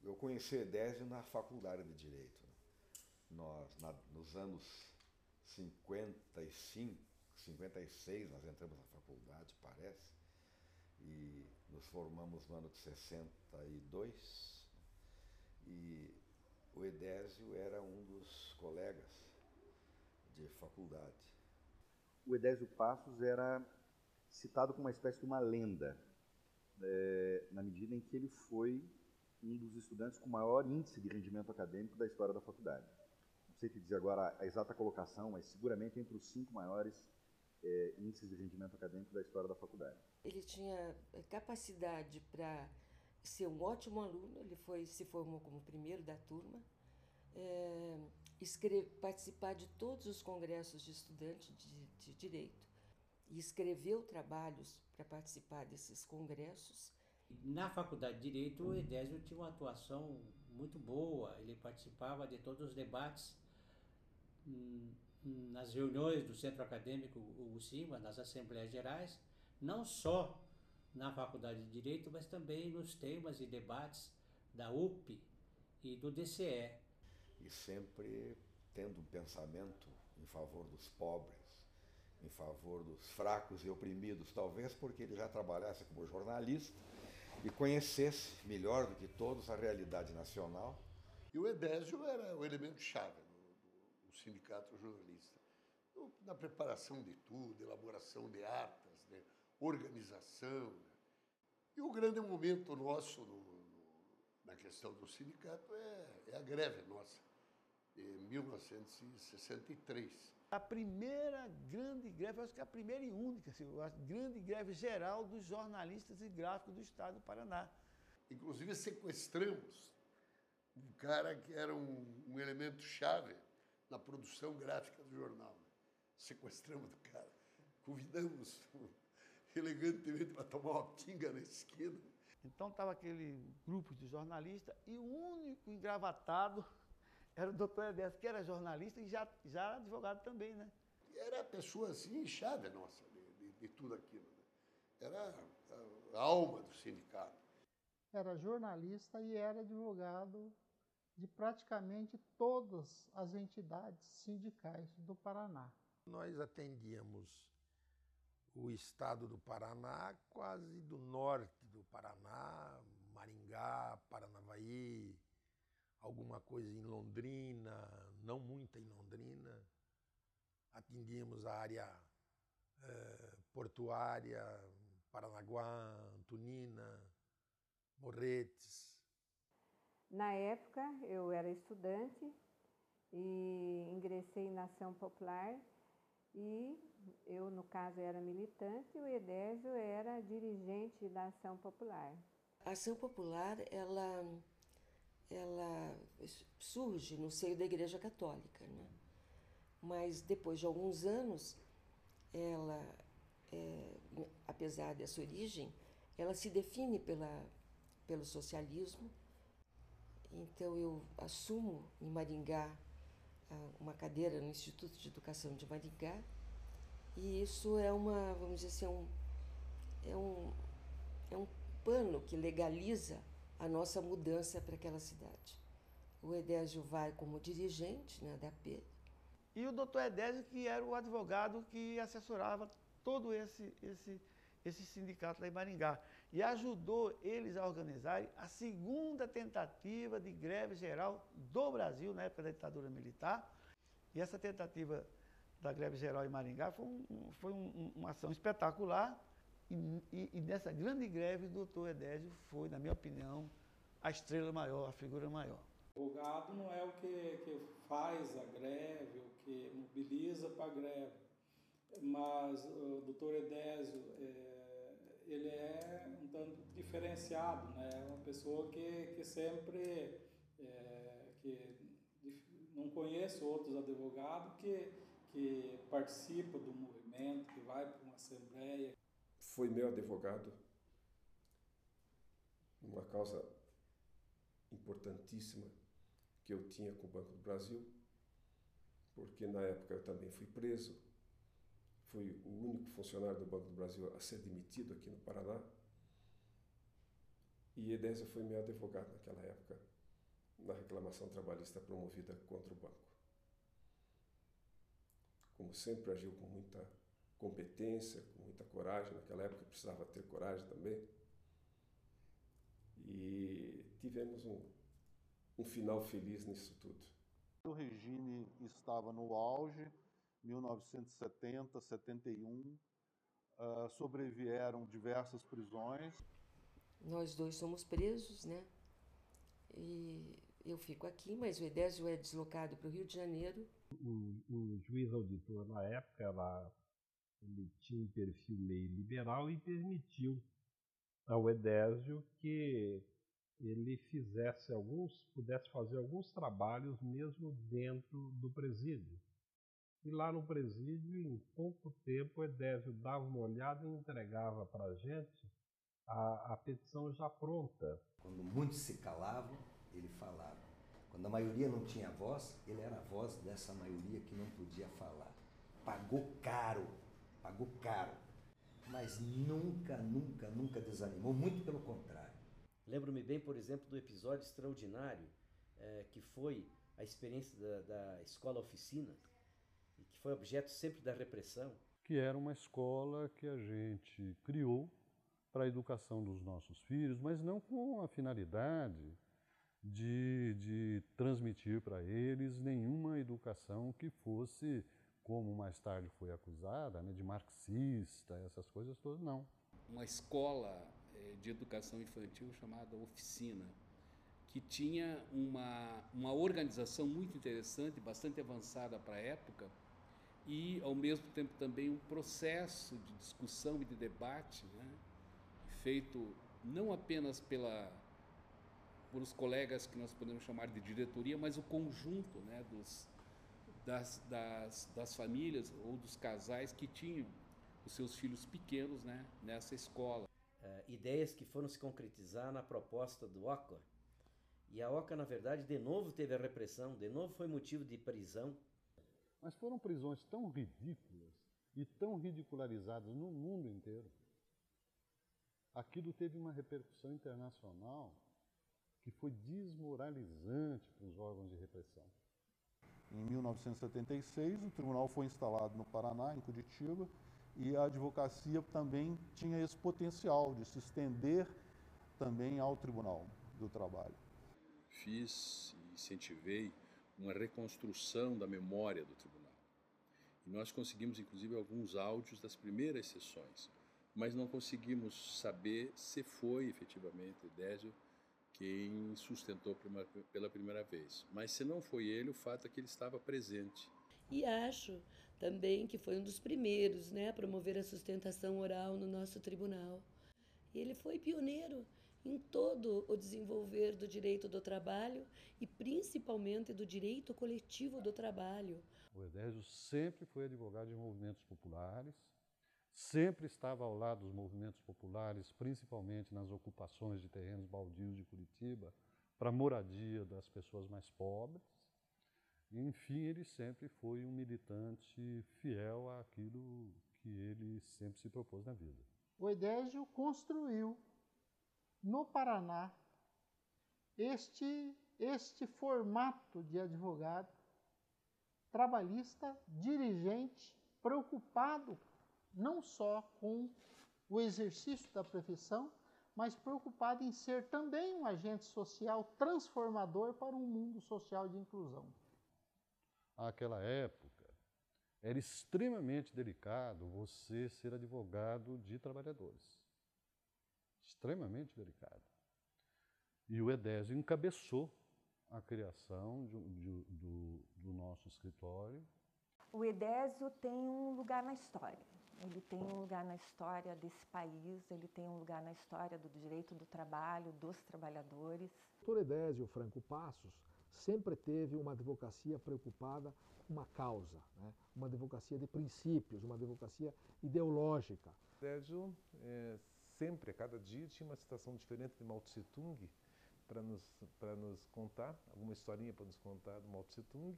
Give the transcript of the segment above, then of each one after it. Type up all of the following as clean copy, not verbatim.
eu conheci o Edésio na faculdade de Direito. Nos anos 55, 56, nós entramos na faculdade, parece, e nos formamos no ano de 62, e o Edésio era um dos colegas de faculdade. O Edésio Passos era citado como uma espécie de uma lenda, na medida em que ele foi um dos estudantes com maior índice de rendimento acadêmico da história da faculdade. Não sei te dizer agora a exata colocação, mas seguramente entre os 5 maiores índices de rendimento acadêmico da história da faculdade. Ele tinha capacidade para ser um ótimo aluno, ele se formou como primeiro da turma, participar de todos os congressos de estudantes de Direito e escreveu trabalhos para participar desses congressos. Na Faculdade de Direito, o Edésio tinha uma atuação muito boa, ele participava de todos os debates nas reuniões do Centro Acadêmico Hugo Silva, nas Assembleias Gerais, não só na Faculdade de Direito, mas também nos temas e debates da UP e do DCE. E sempre tendo um pensamento em favor dos pobres, em favor dos fracos e oprimidos, talvez porque ele já trabalhasse como jornalista e conhecesse melhor do que todos a realidade nacional. E o Edésio era o elemento-chave do sindicato jornalista, na preparação de tudo, elaboração de atas, né, organização. Né. E o grande momento nosso na questão do sindicato é a greve nossa, de 1963. A primeira grande greve, acho que é a primeira e única, a grande greve geral dos jornalistas e gráficos do estado do Paraná. Inclusive sequestramos um cara que era um elemento-chave na produção gráfica do jornal. Né? Sequestramos o cara, convidamos elegantemente para tomar uma pinga na esquina. Então estava aquele grupo de jornalistas e o único engravatado era o doutor Edésio, que era jornalista e já advogado também, né? E era a pessoa assim, chave nossa, de tudo aquilo. Né? Era a alma do sindicato. Era jornalista e era advogado de praticamente todas as entidades sindicais do Paraná. Nós atendíamos o estado do Paraná, quase do norte do Paraná, Maringá, Paranavaí, alguma coisa em Londrina, não muita em Londrina. Atendíamos a área portuária, Paranaguá, Antonina, Morretes. Na época, eu era estudante e ingressei na Ação Popular e eu, no caso, era militante e o Edésio era dirigente da Ação Popular. A Ação Popular, ela surge no seio da Igreja Católica, né? Mas depois de alguns anos, ela, apesar dessa origem, ela se define pelo socialismo. Então eu assumo em Maringá uma cadeira no Instituto de Educação de Maringá e isso é vamos dizer assim, é um pano que legaliza a nossa mudança para aquela cidade. O Edésio vai como dirigente, né, da AP. E o doutor Edésio, que era o advogado que assessorava todo esse sindicato lá em Maringá. E ajudou eles a organizarem a segunda tentativa de greve geral do Brasil, na época da ditadura militar. E essa tentativa da greve geral em Maringá foi uma ação espetacular. E nessa grande greve, o doutor Edésio foi, na minha opinião, a estrela maior, a figura maior. O advogado não é o que faz a greve, o que mobiliza para a greve, mas o doutor Edésio, ele é um tanto diferenciado, né? É uma pessoa que sempre, que não conheço outros advogados que participam do movimento, que vai para uma assembleia. Foi meu advogado numa causa importantíssima que eu tinha com o Banco do Brasil, porque na época eu também fui preso, fui o único funcionário do Banco do Brasil a ser demitido aqui no Paraná, e Edésio foi meu advogado naquela época. na reclamação trabalhista promovida contra o banco. Como sempre, agiu com muita competência, com muita coragem. Naquela época precisava ter coragem também. E tivemos um final feliz nisso tudo. O regime estava no auge, 1970, 71, sobrevieram diversas prisões. Nós dois somos presos, né? E eu fico aqui, mas o Edésio é deslocado para o Rio de Janeiro. O juiz auditor, na época, ele tinha um perfil meio liberal e permitiu ao Edésio que ele pudesse fazer alguns trabalhos mesmo dentro do presídio. E lá no presídio, em pouco tempo, o Edésio dava uma olhada e entregava para a gente a petição já pronta. Quando muitos se calavam, ele falava. Quando a maioria não tinha voz, ele era a voz dessa maioria que não podia falar. Pagou caro, mas nunca desanimou, muito pelo contrário. Lembro-me bem, por exemplo, do episódio extraordinário que foi a experiência da escola oficina, e que foi objeto sempre da repressão. Que era uma escola que a gente criou para a educação dos nossos filhos, mas não com a finalidade de transmitir para eles nenhuma educação que fosse, como mais tarde foi acusada, né, de marxista, essas coisas todas, não. Uma escola de educação infantil chamada Oficina, que tinha uma organização muito interessante, bastante avançada para a época, e, ao mesmo tempo, também um processo de discussão e de debate, né, feito não apenas por os colegas que nós podemos chamar de diretoria, mas o conjunto, né, das famílias ou dos casais que tinham os seus filhos pequenos, né, nessa escola. Ideias que foram se concretizar na proposta do OCA. E a OCA, na verdade, de novo teve a repressão, de novo foi motivo de prisão. Mas foram prisões tão ridículas e tão ridicularizadas no mundo inteiro. Aquilo teve uma repercussão internacional que foi desmoralizante para os órgãos de repressão. Em 1976, o tribunal foi instalado no Paraná, em Curitiba, e a advocacia também tinha esse potencial de se estender também ao Tribunal do Trabalho. Fiz e incentivei uma reconstrução da memória do tribunal. E nós conseguimos, inclusive, alguns áudios das primeiras sessões, mas não conseguimos saber se foi efetivamente Edésio quem sustentou pela primeira vez. Mas se não foi ele, o fato é que ele estava presente. E acho também que foi um dos primeiros, né, a promover a sustentação oral no nosso tribunal. E ele foi pioneiro em todo o desenvolver do direito do trabalho e principalmente do direito coletivo do trabalho. O Edésio sempre foi advogado de movimentos populares, sempre estava ao lado dos movimentos populares, principalmente nas ocupações de terrenos baldios de Curitiba, para a moradia das pessoas mais pobres. E, enfim, ele sempre foi um militante fiel àquilo que ele sempre se propôs na vida. O Edésio construiu no Paraná este formato de advogado trabalhista, dirigente, preocupado não só com o exercício da profissão, mas preocupado em ser também um agente social transformador para um mundo social de inclusão. Naquela época, era extremamente delicado você ser advogado de trabalhadores. Extremamente delicado. E o Edésio encabeçou a criação do nosso escritório. O Edésio tem um lugar na história. Ele tem um lugar na história desse país, ele tem um lugar na história do direito do trabalho, dos trabalhadores. O doutor Edésio Franco Passos sempre teve uma advocacia preocupada com uma causa, né? Uma advocacia de princípios, uma advocacia ideológica. O Edésio sempre, a cada dia, tinha uma citação diferente de Mao Tse Tung para nos contar, alguma historinha para nos contar do Mao Tse Tung,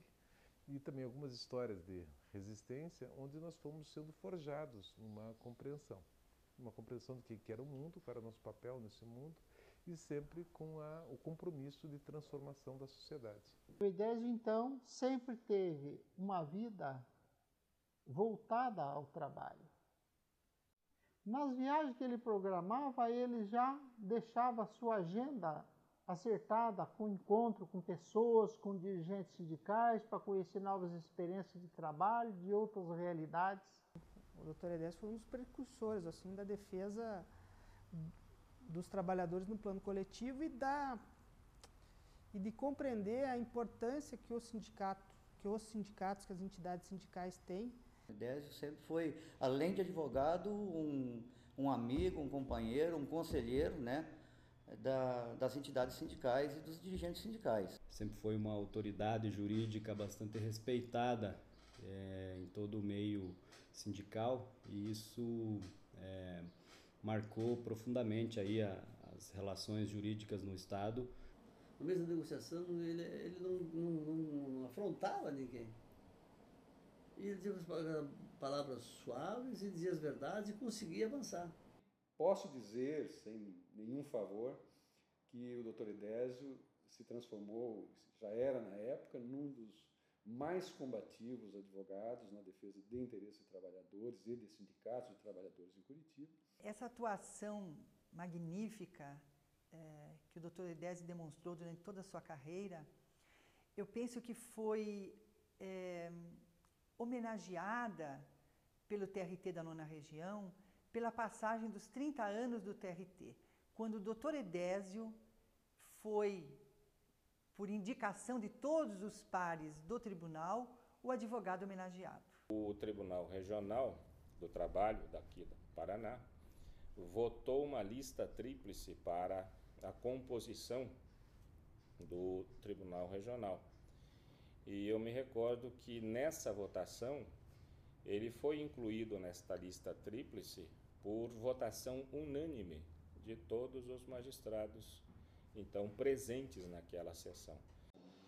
e também algumas histórias de resistência, onde nós fomos sendo forjados numa compreensão do que era o mundo, qual era o nosso papel nesse mundo, e sempre com o compromisso de transformação da sociedade. O Edésio, então, sempre teve uma vida voltada ao trabalho. Nas viagens que ele programava, ele já deixava a sua agenda acertada com encontro com pessoas, com dirigentes sindicais, para conhecer novas experiências de trabalho, de outras realidades. O Dr. Edésio foi um dos precursores assim, da defesa dos trabalhadores no plano coletivo e de compreender a importância que os sindicatos, que as entidades sindicais têm. O Edésio sempre foi, além de advogado, um amigo, um companheiro, um conselheiro, né, das entidades sindicais e dos dirigentes sindicais. Sempre foi uma autoridade jurídica bastante respeitada em todo o meio sindical, e isso marcou profundamente aí as relações jurídicas no Estado. No mês da negociação, ele não afrontava ninguém. E ele dizia palavras suaves e dizia as verdades e conseguia avançar. Posso dizer, sem nenhum favor, que o Dr. Edésio se transformou, já era na época, num dos mais combativos advogados na defesa de interesses de trabalhadores e de sindicatos de trabalhadores em Curitiba. Essa atuação magnífica que o Dr. Edésio demonstrou durante toda a sua carreira, eu penso que foi homenageada pelo TRT da 9ª Região, pela passagem dos 30 anos do TRT, quando o Dr. Edésio foi, por indicação de todos os pares do tribunal, o advogado homenageado. O Tribunal Regional do Trabalho daqui do Paraná votou uma lista tríplice para a composição do Tribunal Regional. E eu me recordo que nessa votação ele foi incluído nesta lista tríplice por votação unânime de todos os magistrados então presentes naquela sessão.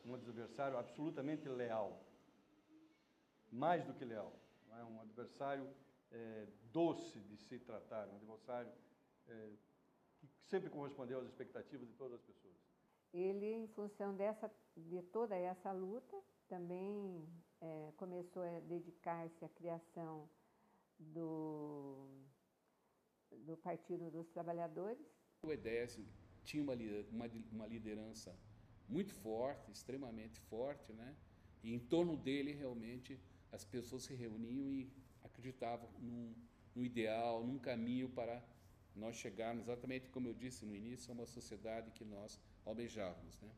Um adversário absolutamente leal, mais do que leal, não é? Um adversário doce de se tratar, um adversário que sempre correspondeu às expectativas de todas as pessoas. Ele, em função de toda essa luta, também começou a dedicar-se à criação do Partido dos Trabalhadores. O Edésio tinha uma liderança muito forte, extremamente forte, né? E em torno dele, realmente, as pessoas se reuniam e acreditavam num ideal, num caminho para nós chegarmos, exatamente como eu disse no início, a uma sociedade que nós almejávamos, né?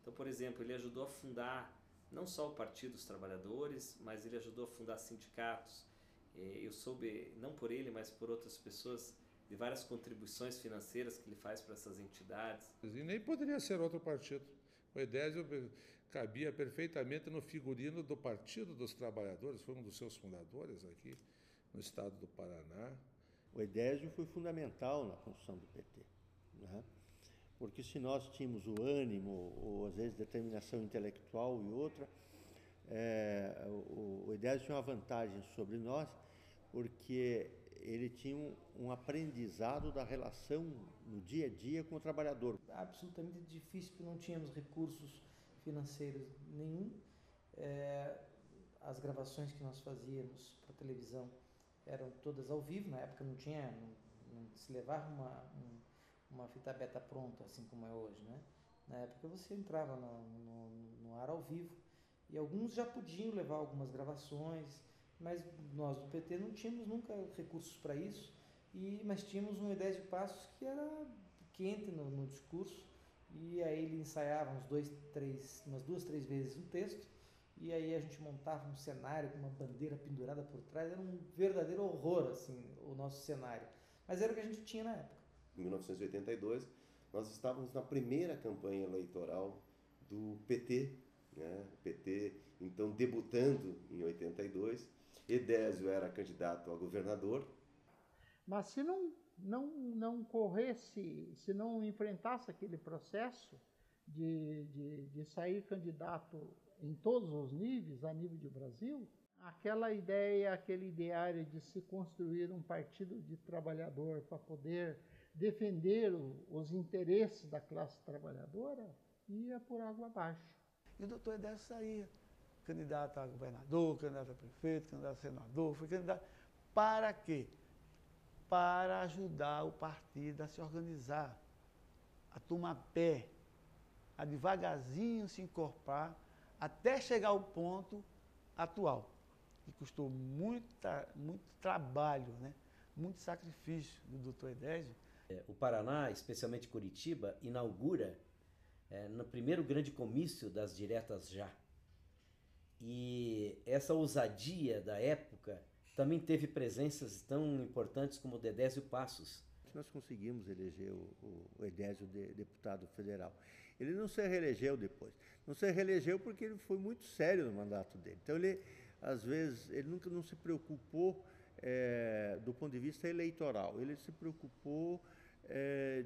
Então, por exemplo, ele ajudou a fundar não só o Partido dos Trabalhadores, mas ele ajudou a fundar sindicatos. Eu soube, não por ele, mas por outras pessoas, de várias contribuições financeiras que ele faz para essas entidades. E nem poderia ser outro partido. O Edésio cabia perfeitamente no figurino do Partido dos Trabalhadores, foi um dos seus fundadores aqui no estado do Paraná. O Edésio foi fundamental na construção do PT, né? Porque se nós tínhamos o ânimo, ou às vezes determinação intelectual e outra, o Edésio tinha uma vantagem sobre nós, porque ele tinha um aprendizado da relação no dia a dia com o trabalhador. Absolutamente difícil, porque não tínhamos recursos financeiros nenhum. As gravações que nós fazíamos para televisão eram todas ao vivo, na época não se levava uma fita beta pronta, assim como é hoje, né? Na época você entrava no ar ao vivo, e alguns já podiam levar algumas gravações, mas nós do PT não tínhamos nunca recursos para isso, mas tínhamos um Edésio Passos que era quente no discurso, e aí ele ensaiava umas 2, 3 vezes um texto, e aí a gente montava um cenário com uma bandeira pendurada por trás, era um verdadeiro horror, assim, o nosso cenário, mas era o que a gente tinha na época. Em 1982, nós estávamos na primeira campanha eleitoral do PT, né? O PT, então, debutando em 82, Edésio era candidato a governador. Mas se não corresse, se não enfrentasse aquele processo de sair candidato em todos os níveis, a nível de Brasil, aquela ideia, aquele ideário de se construir um partido de trabalhador para poder defender os interesses da classe trabalhadora, ia por água abaixo. E o doutor Edésio saía, candidato a governador, candidato a prefeito, candidato a senador, foi candidato. Para quê? Para ajudar o partido a se organizar, a tomar pé, a devagarzinho se incorporar, até chegar ao ponto atual, que custou muito trabalho, né? Muito sacrifício do doutor Edésio. O Paraná, especialmente Curitiba, inaugura no primeiro grande comício das diretas já. E essa ousadia da época também teve presenças tão importantes como o de Edésio Passos. Nós conseguimos eleger o Edésio deputado federal. Ele não se reelegeu depois. Não se reelegeu porque ele foi muito sério no mandato dele. Então, ele, às vezes, ele nunca não se preocupou do ponto de vista eleitoral. Ele se preocupou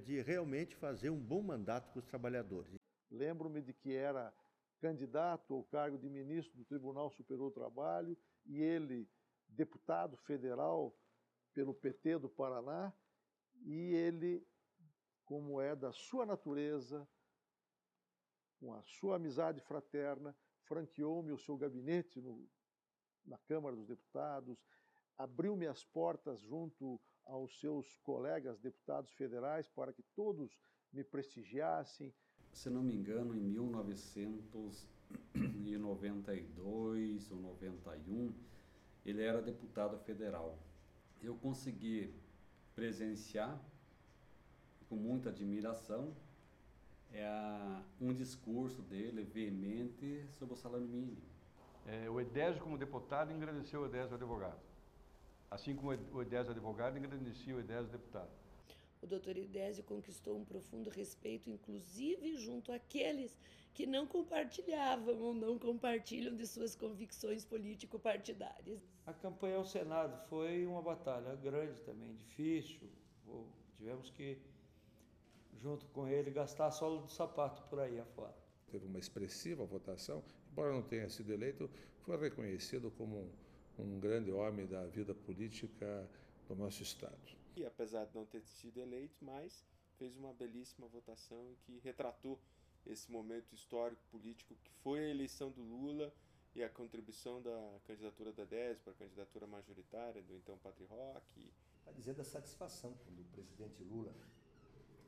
de realmente fazer um bom mandato com os trabalhadores. Lembro-me de que era candidato ao cargo de ministro do Tribunal Superior do Trabalho e ele, deputado federal pelo PT do Paraná, e ele, como é da sua natureza, com a sua amizade fraterna, franqueou-me o seu gabinete na Câmara dos Deputados, abriu-me as portas junto aos seus colegas deputados federais para que todos me prestigiassem. Se não me engano, em 1992 ou 91, ele era deputado federal. Eu consegui presenciar, com muita admiração, um discurso dele veemente sobre o salário mínimo. O Edésio, como deputado, engrandeceu o Edésio advogado. Assim como o Edésio advogado engrandecia o Edésio deputado. O doutor Edésio conquistou um profundo respeito, inclusive junto àqueles que não compartilhavam ou não compartilham de suas convicções político-partidárias. A campanha ao Senado foi uma batalha grande também, difícil. Tivemos que, junto com ele, gastar a sola do sapato por aí afora. Teve uma expressiva votação, embora não tenha sido eleito, foi reconhecido como um grande homem da vida política do nosso Estado. E apesar de não ter sido eleito, mas fez uma belíssima votação que retratou esse momento histórico político que foi a eleição do Lula e a contribuição da candidatura da Edésio para a candidatura majoritária do então Patrirock. Para dizer da satisfação quando o presidente Lula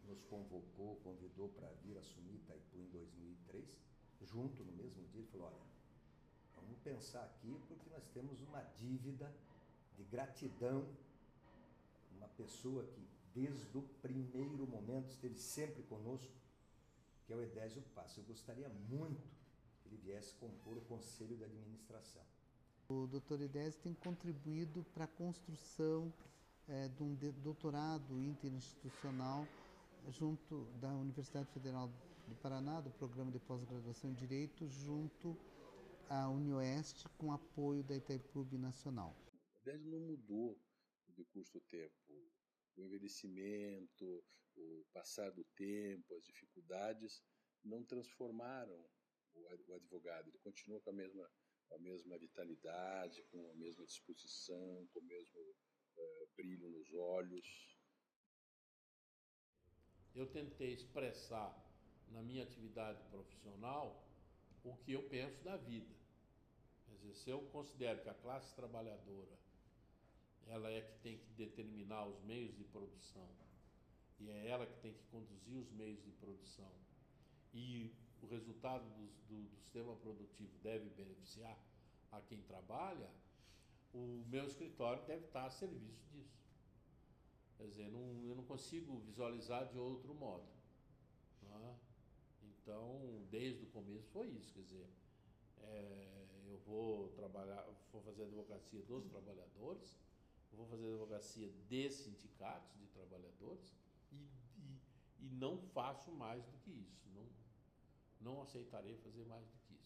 nos convidou para vir assumir Itaipu em 2003, junto no mesmo dia, ele falou: olha, vamos pensar aqui porque nós temos uma dívida de gratidão, uma pessoa que desde o primeiro momento esteve sempre conosco, que é o Edésio Passos. Eu gostaria muito que ele viesse compor o Conselho de Administração. O Dr. Edésio tem contribuído para a construção de um doutorado interinstitucional junto da Universidade Federal do Paraná, do Programa de Pós-Graduação em Direito, junto à UniOeste, com apoio da Itaipu Binacional. O Edésio não mudou no decurso do tempo. O envelhecimento, o passar do tempo, as dificuldades não transformaram o advogado. Ele continua com a mesma vitalidade, com a mesma disposição, com o mesmo brilho nos olhos. Eu tentei expressar na minha atividade profissional o que eu penso da vida. Quer dizer, se eu considero que a classe trabalhadora ela é que tem que determinar os meios de produção e é ela que tem que conduzir os meios de produção e o resultado do sistema produtivo deve beneficiar a quem trabalha, o meu escritório deve estar a serviço disso. Quer dizer, eu não consigo visualizar de outro modo. Né? Então, desde o começo foi isso, quer dizer, eu vou fazer a advocacia dos trabalhadores, eu vou fazer a advocacia de sindicatos de trabalhadores e não faço mais do que isso, não aceitarei fazer mais do que isso.